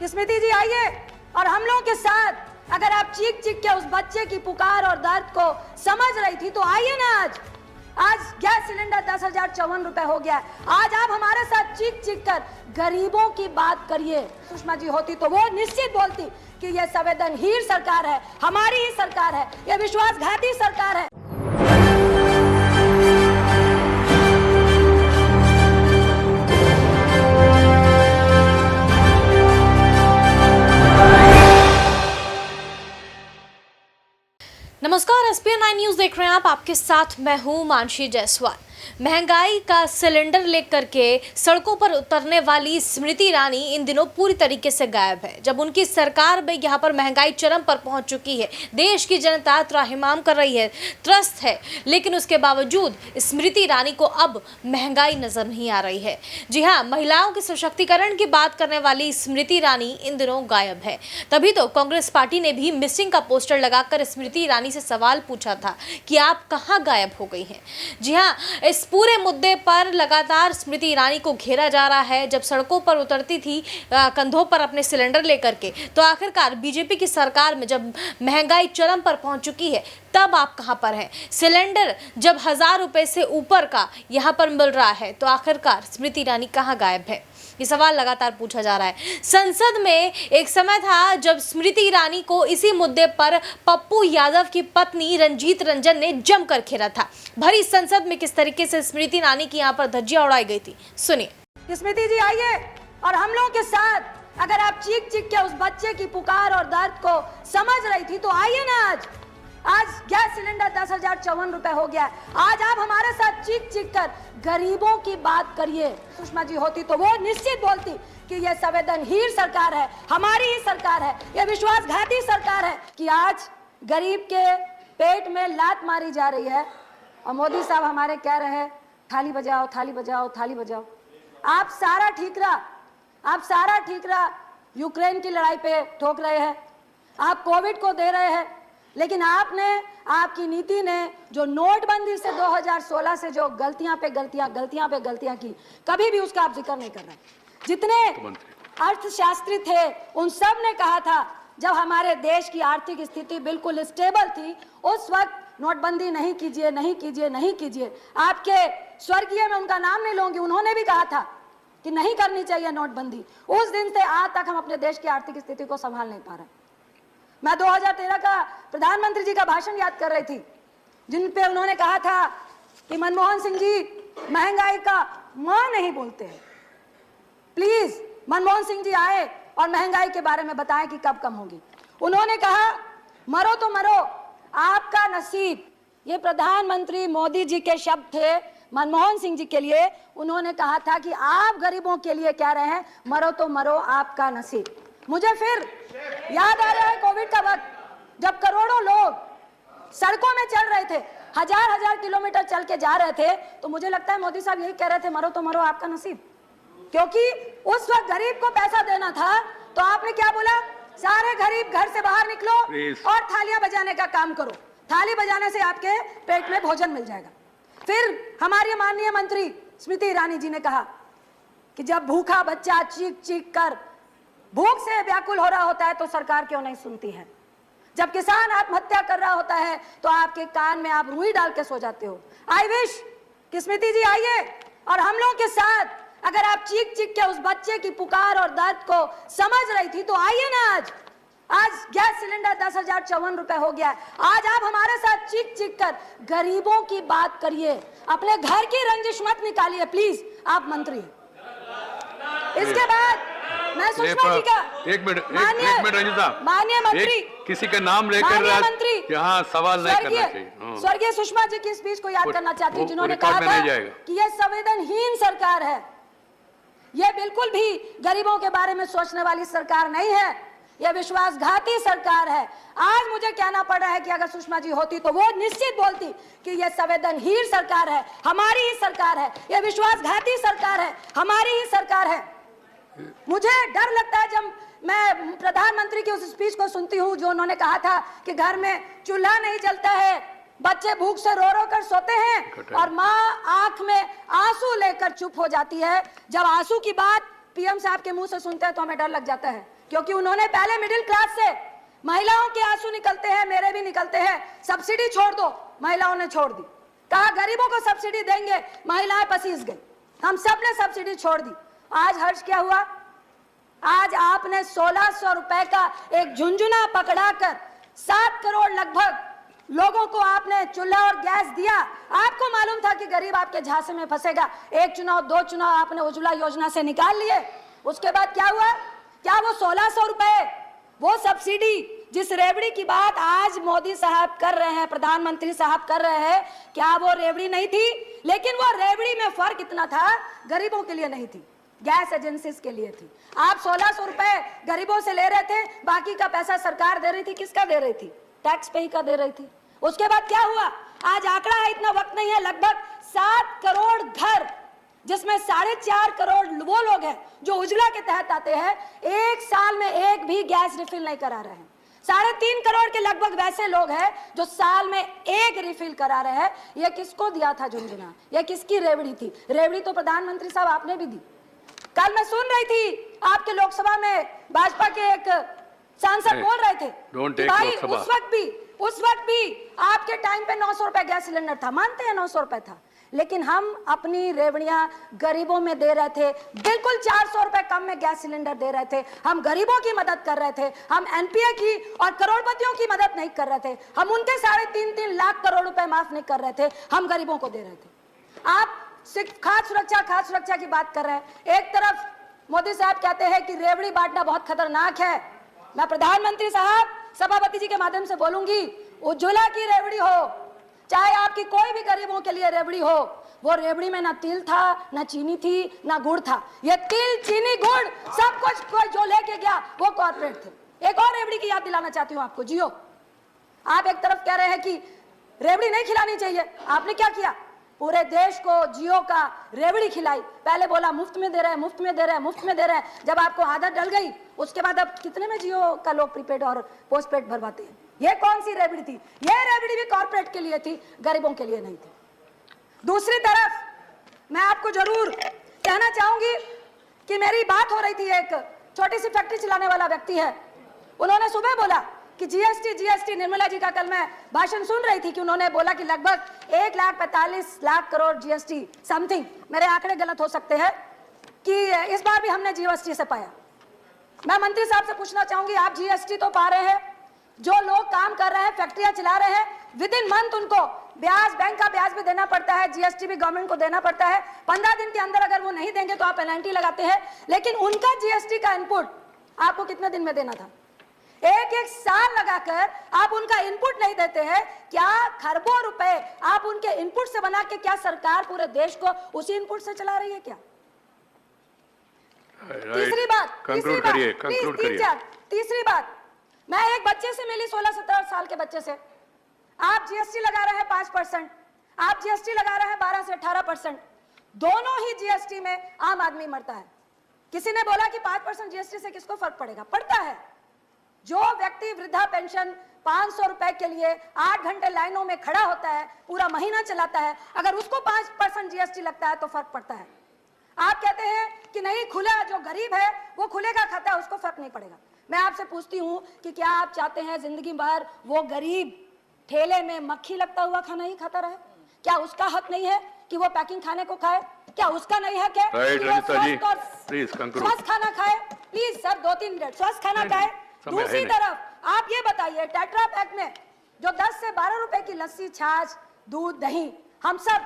स्मृति जी आइए और हम लोगों के साथ अगर आप चीख चीख के उस बच्चे की पुकार और दर्द को समझ रही थी तो आइए ना। आज गैस सिलेंडर 10,054 रुपए हो गया है। आज आप हमारे साथ चीख चीख कर गरीबों की बात करिए। सुषमा जी होती तो वो निश्चित बोलती कि ये संवेदनहीन सरकार है, हमारी ही सरकार है, ये विश्वासघाती सरकार है। नमस्कार, एसपीएन 9 न्यूज देख रहे हैं आप। आपके साथ मैं हूं मानसी जायसवाल। महंगाई का सिलेंडर लेकर के सड़कों पर उतरने वाली स्मृति ईरानी इन दिनों पूरी तरीके से गायब है। जब उनकी सरकार में यहाँ पर महंगाई चरम पर पहुंच चुकी है, देश की जनता त्राहिमाम कर रही है, त्रस्त है, लेकिन उसके बावजूद स्मृति ईरानी को अब महंगाई नजर नहीं आ रही है। जी हाँ, महिलाओं के सशक्तिकरण की बात करने वाली स्मृति ईरानी इन दिनों गायब है। तभी तो कांग्रेस पार्टी ने भी मिसिंग का पोस्टर लगाकर स्मृति ईरानी से सवाल पूछा था कि आप कहाँ गायब हो गई हैं। जी हाँ, इस पूरे मुद्दे पर लगातार स्मृति ईरानी को घेरा जा रहा है। जब सड़कों पर उतरती थी कंधों पर अपने सिलेंडर लेकर के, तो आखिरकार बीजेपी की सरकार में जब महंगाई चरम पर पहुंच चुकी है, तब आप कहां पर हैं? सिलेंडर जब 1000 रुपए से ऊपर का यहां पर मिल रहा है, तो आखिरकार स्मृति ईरानी कहां गायब है? ये सवाल लगातार पूछा जा रहा है। संसद में एक समय था जब स्मृति ईरानी को इसी मुद्दे पर पप्पू यादव की पत्नी रंजीत रंजन ने जमकर घेरा था। भरी संसद में किस तरीके से स्मृति ईरानी की यहाँ पर धज्जियां उड़ाई गई थी, सुनिए। स्मृति जी आइए और हम लोगों के साथ अगर आप चीख चीख के उस बच्चे की पुकार और दर्द को समझ रही थी तो आइए ना। आज गैस सिलेंडर 10,054 रुपए हो गया है। आज आप हमारे साथ चीख चीख कर गरीबों की बात करिए। सुषमा जी होती तो वो निश्चित बोलती कि ये संवेदनहीन सरकार है, हमारी ही सरकार है, ये विश्वासघाती सरकार है कि आज गरीब के पेट में लात मारी जा रही है और मोदी साहब हमारे कह रहे हैं थाली बजाओ, थाली बजाओ, थाली बजाओ। आप सारा ठीकरा यूक्रेन की लड़ाई पे ठोक रहे हैं, आप कोविड को दे रहे हैं, लेकिन आपकी नीति ने जो नोटबंदी से 2016 से जो गलतियां पे गलतियां की, कभी भी उसका आप जिक्र नहीं कर रहे। जितने अर्थशास्त्री थे उन सब ने कहा था जब हमारे देश की आर्थिक स्थिति बिल्कुल स्टेबल थी, उस वक्त नोटबंदी नहीं कीजिए। आपके स्वर्गीय में उनका नाम नहीं लूंगी, उन्होंने भी कहा था कि नहीं करनी चाहिए नोटबंदी। उस दिन से आज तक हम अपने देश की आर्थिक स्थिति को संभाल नहीं पा रहे। मैं 2013 का प्रधानमंत्री जी का भाषण याद कर रही थी, जिन पे उन्होंने कहा था कि मनमोहन सिंह जी महंगाई का मां नहीं बोलते हैं, प्लीज मनमोहन सिंह जी आए और महंगाई के बारे में बताएं कि कब कम होगी। उन्होंने कहा मरो तो मरो, आपका नसीब। ये प्रधानमंत्री मोदी जी के शब्द थे मनमोहन सिंह जी के लिए। उन्होंने कहा था कि आप गरीबों के लिए कह रहे हैं मरो तो मरो, आपका नसीब। मुझे फिर याद आ रहा है कोविड का वक्त, जब करोड़ों लोग सड़कों में चल रहे थे, हजार किलोमीटर चल के जा रहे थे, तो मुझे लगता है मोदी साहब यही कह रहे थे मरो तो मरो, आपका नसीब। क्योंकि उस वक्त गरीब को पैसा देना था, तो आपने क्या बोला? सारे गरीब घर से बाहर निकलो और थालियां बजाने का काम करो, थाली बजाने से आपके पेट में भोजन मिल जाएगा। फिर हमारी माननीय मंत्री स्मृति ईरानी जी ने कहा कि जब भूखा बच्चा चीख चीख कर भूख से व्याकुल हो रहा होता है तो सरकार क्यों नहीं सुनती है? जब किसान आत्महत्या कर रहा होता है तो आपके कान में आप रुई डाल के सो जाते हो। आई विश कि स्मृति जी आइए और हम लोगों के साथ अगर आप चीख चीख के उस बच्चे की पुकार और दर्द को समझ रही थी तो आइए ना। आज गैस सिलेंडर 10,054 रुपए हो गया है। आज आप हमारे साथ चीख चीख कर गरीबों की बात करिए। अपने घर की रंजिश मत निकालिए प्लीज, आप मंत्री। इसके बाद मैं सुषमा जी का एक मिनट रंजिता, माननीय मंत्री, किसी का नाम लेकर यहाँ सवाल नहीं करना चाहिए। स्वर्गीय सुषमा जी की स्पीच को याद करना चाहती हूँ, जिन्होंने कहा था कि यह संवेदनहीन सरकार है, यह बिल्कुल भी गरीबों के बारे में सोचने वाली सरकार नहीं है, यह विश्वासघाती सरकार है। आज मुझे कहना पड़ रहा है कि अगर सुषमा जी होती तो वो निश्चित बोलती कि यह संवेदनहीन सरकार है, हमारी ही सरकार है, यह विश्वासघाती सरकार है, हमारी ही सरकार है। मुझे डर लगता है जब मैं प्रधानमंत्री की उस स्पीच को सुनती हूँ जो उन्होंने कहा था कि घर में चूल्हा नहीं जलता है, बच्चे भूख से रो रो कर सोते हैं और माँ आंख में आंसू लेकर चुप हो जाती है। जब आंसू की बात पीएम साहब के मुंह से सुनते हैं तो हमें डर लग जाता है, क्योंकि उन्होंने पहले मिडिल क्लास से महिलाओं के आंसू निकलते हैं, मेरे भी निकलते हैं, सब्सिडी छोड़ दो, महिलाओं ने छोड़ दी। कहा गरीबों को सब्सिडी देंगे, महिलाएं पसीज गई, हम सब ने सब्सिडी छोड़ दी। आज हर्ष क्या हुआ? आज आपने 1600 रुपए का एक झुंझुना पकड़ाकर 7 करोड़ लगभग लोगों को आपने चूल्हा और गैस दिया। आपको मालूम था कि गरीब आपके झांसे में फंसेगा, एक चुनाव 2 चुनाव आपने उज्ज्वला योजना से निकाल लिए। उसके बाद क्या हुआ? क्या वो 1600 रुपए, वो सब्सिडी जिस रेवड़ी की बात आज मोदी साहब कर रहे हैं, प्रधानमंत्री साहब कर रहे हैं, क्या वो रेवड़ी नहीं थी? लेकिन वो रेवड़ी में फर्क इतना था, गरीबों के लिए नहीं थी, गैस एजेंसीज के लिए थी। आप 1600 रुपए गरीबों से ले रहे थे, बाकी का पैसा सरकार दे रही थी। किसका दे रही थी? टैक्स पे का दे रही थी। उसके बाद क्या हुआ? आज आंकड़ा है, इतना वक्त नहीं है, लगभग 7 करोड़ घर, जिसमें 4.5 करोड़ वो लोग हैं जो उज्ज्वला के तहत आते हैं, एक साल में एक भी गैस रिफिल नहीं करा रहे हैं। 3.5 करोड़ के लगभग वैसे लोग हैं जो साल में एक रिफिल करा रहे हैं। ये किसको दिया था झुंझुना? ये किसकी रेवड़ी थी? रेवड़ी तो प्रधानमंत्री साहब आपने भी दी। कल मैं सुन रही थी आपके लोकसभा में भाजपा के एक सांसद बोल रहे थे कि भाई उस वक्त भी आपके टाइम पे 900 रुपए गैस सिलेंडर था। मानते हैं 900 रुपए था, लेकिन हम अपनी रेवड़ियां गरीबों में दे रहे थे, बिल्कुल 400 रुपए कम में गैस सिलेंडर दे रहे थे। हम गरीबों की मदद कर रहे थे, हम एनपीए की और करोड़पतियों की मदद नहीं कर रहे थे। हम उनके 3.5 लाख करोड़ रुपए माफ नहीं कर रहे थे, हम गरीबों को दे रहे थे। आप सिर्फ खाद्य सुरक्षा की बात कर रहे हैं। एक तरफ मोदी साहब कहते हैं कि रेवड़ी बांटना बहुत खतरनाक है। मैं प्रधानमंत्री साहब सभापति जी के माध्यम से बोलूंगी, उज्ज्वला की रेवड़ी हो, चाहे आपकी कोई भी गरीबों के लिए रेवड़ी हो, वो रेवड़ी में ना तिल था, ना चीनी थी, ना गुड़ था। ये तिल, चीनी, गुड़ सब कुछ कोई जो लेके गया वो कॉर्पोरेट थे। एक और रेवड़ी की याद दिलाना चाहती हूँ आपको, जियो। आप एक तरफ कह रहे हैं कि रेवड़ी नहीं खिलानी चाहिए, आपने क्या किया? पूरे देश को जियो का रेवड़ी खिलाई। पहले बोला मुफ्त में दे रहे हैं, मुफ्त में दे रहे हैं, मुफ्त में दे रहे हैं। जब आपको आदत डल गई, उसके बाद अब कितने में जियो का लोग प्रीपेड और पोस्टपेड भरवाते हैं। ये कौन सी रेवड़ी थी? ये रेवड़ी भी कॉर्पोरेट के लिए थी, गरीबों के लिए नहीं थी। दूसरी तरफ मैं आपको जरूर कहना चाहूंगी कि मेरी बात हो रही थी, एक छोटी सी फैक्ट्री चलाने वाला व्यक्ति है, उन्होंने सुबह बोला कि जीएसटी निर्मला जी का कल मैं भाषण सुन रही थी कि उन्होंने बोला कि लगभग 1,45,00,000 करोड़ जीएसटी समथिंग, मेरे आंकड़े गलत हो सकते हैं, कि इस बार भी हमने जीएसटी से पाया। मैं मंत्री साहब से पूछना चाहूंगी, आप जीएसटी तो पा रहे हैं, जो लोग काम कर रहे हैं, फैक्ट्रियां चला रहे हैं, विद इन मंथ उनको ब्याज, बैंक का ब्याज भी देना पड़ता है, जीएसटी भी गवर्नमेंट को देना पड़ता है। 15 दिन के अंदर अगर वो नहीं देंगे तो आप पेनल्टी लगाते हैं, लेकिन उनका जीएसटी का इनपुट आपको कितने दिन में देना था? एक साल लगाकर आप उनका इनपुट नहीं देते हैं। क्या खरबों रुपए आप उनके इनपुट से बना के, क्या सरकार पूरे देश को उसी इनपुट से चला रही है क्या? तीसरी बात, मैं एक बच्चे से मिली, 16-17 साल के बच्चे से। आप जीएसटी लगा रहे हैं 5%, आप जीएसटी लगा रहे हैं 12 से 18%। दोनों ही जीएसटी में आम आदमी मरता है। किसी ने बोला कि 5% जीएसटी से किसको फर्क पड़ेगा? पड़ता है। जो व्यक्ति वृद्धा पेंशन 500 रुपए के लिए 8 घंटे लाइनों में खड़ा होता है, पूरा महीना चलाता है, अगर उसको 5% जीएसटी लगता है तो फर्क पड़ता है। आप कहते हैं कि नहीं, खुला, जो गरीब है वो खुले का खाता है, उसको फर्क नहीं पड़ेगा। मैं आपसे पूछती हूं कि क्या आप चाहते हैं जिंदगी भर वो गरीब ठेले में मक्खी लगता हुआ खाना ही खाता रहे? क्या उसका हक नहीं है कि वो पैकिंग खाने को खाए? क्या उसका नहीं हक है कि वो स्वस्थ खाना खाए? प्लीज सर, 2-3 मिनट, स्वस्थ खाना खाए। दूसरी तरफ आप ये बताइए, टेट्रा पैक में जो 10 से 12 रुपए की लस्सी, छाछ, दूध, दही, हम सब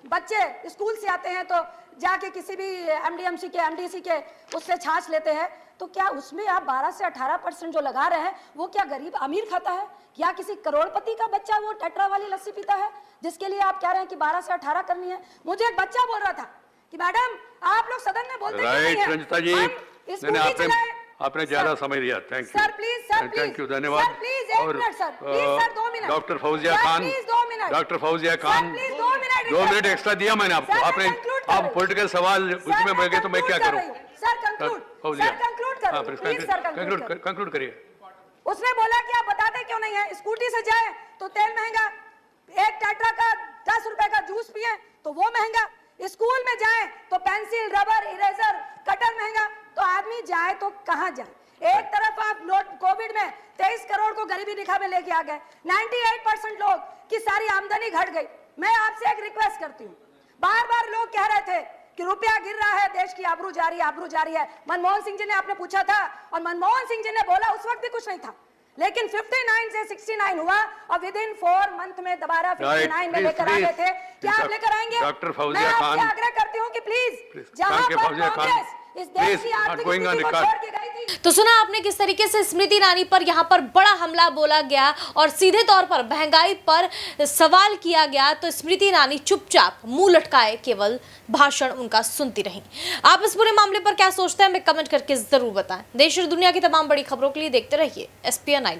बच्चे स्कूल से आते हैं तो जाके किसी भी एमडीएमसी के, एमडीसी के उससे छाछ लेते हैं, तो क्या उसमें आप 12 से 18% जो लगा रहे हैं वो क्या गरीब अमीर खाता है? या किसी करोड़पति का बच्चा वो टेट्रा वाली लस्सी पीता है जिसके लिए आप कह रहे हैं कि 12 से 18 करनी है? मुझे एक बच्चा बोल रहा था कि मैडम आप लोग सदन में बोलते हैं, आपने ज्यादा समझ लिया। Thank you sir, please sir, thank you, धन्यवाद। Sir please 1 minute sir, please sir 2 minute. Doctor Fauzia Khan, please 2 minute. Doctor Fauzia Khan, please 2 minute. 2 minute extra दिया मैंने आपको। आपने आप पॉलिटिकल सवाल उसमें बढ़ गए तो मैं क्या करूं? सर कंक्लूड, सर कंक्लूड करो, प्लीज सर कंक्लूड करिए। उसने बोला कि आप बताते क्यों नहीं है? स्कूटी से जाए तो तेल महंगा, एक टेट्रा का 10 रुपए का जूस पिए तो वो महंगा, स्कूल में जाए तो पेंसिल, रबर, इरेजर, कटर महंगा, तो आदमी जाए तो कहां जाए? एक तरफ आप कोविड में 23 करोड़ को गरीबी रेखा में लेके आ गए, 98% लोग की सारी आमदनी घट गई। मैं आपसे एक रिक्वेस्ट करती हूँ, बार बार लोग कह रहे थे कि रुपया गिर रहा है, देश की आबरू जा रही है, आबरू जा रही है। मनमोहन सिंह जी ने आपने पूछा था और मनमोहन सिंह जी ने बोला उस वक्त भी कुछ नहीं था, लेकिन 59 से 69 हुआ और विद इन 4 मंथ में दोबारा 59 में लेकर आ गए थे। क्या आप लेकर आएंगे? डॉक्टर मैं फौजिया खान, आपसे आग्रह करती हूँ कि प्लीज जहां पर कांग्रेस इस देश की आर्थिक स्थिति को छोड़ के गई थी। तो सुना आपने किस तरीके से स्मृति ईरानी पर यहाँ पर बड़ा हमला बोला गया और सीधे तौर पर महंगाई पर सवाल किया गया, तो स्मृति ईरानी चुपचाप मुंह लटकाए केवल भाषण उनका सुनती रही। आप इस पूरे मामले पर क्या सोचते हैं, हमें कमेंट करके जरूर बताएं। देश और दुनिया की तमाम बड़ी खबरों के लिए देखते रहिए SPN9 न्यूज।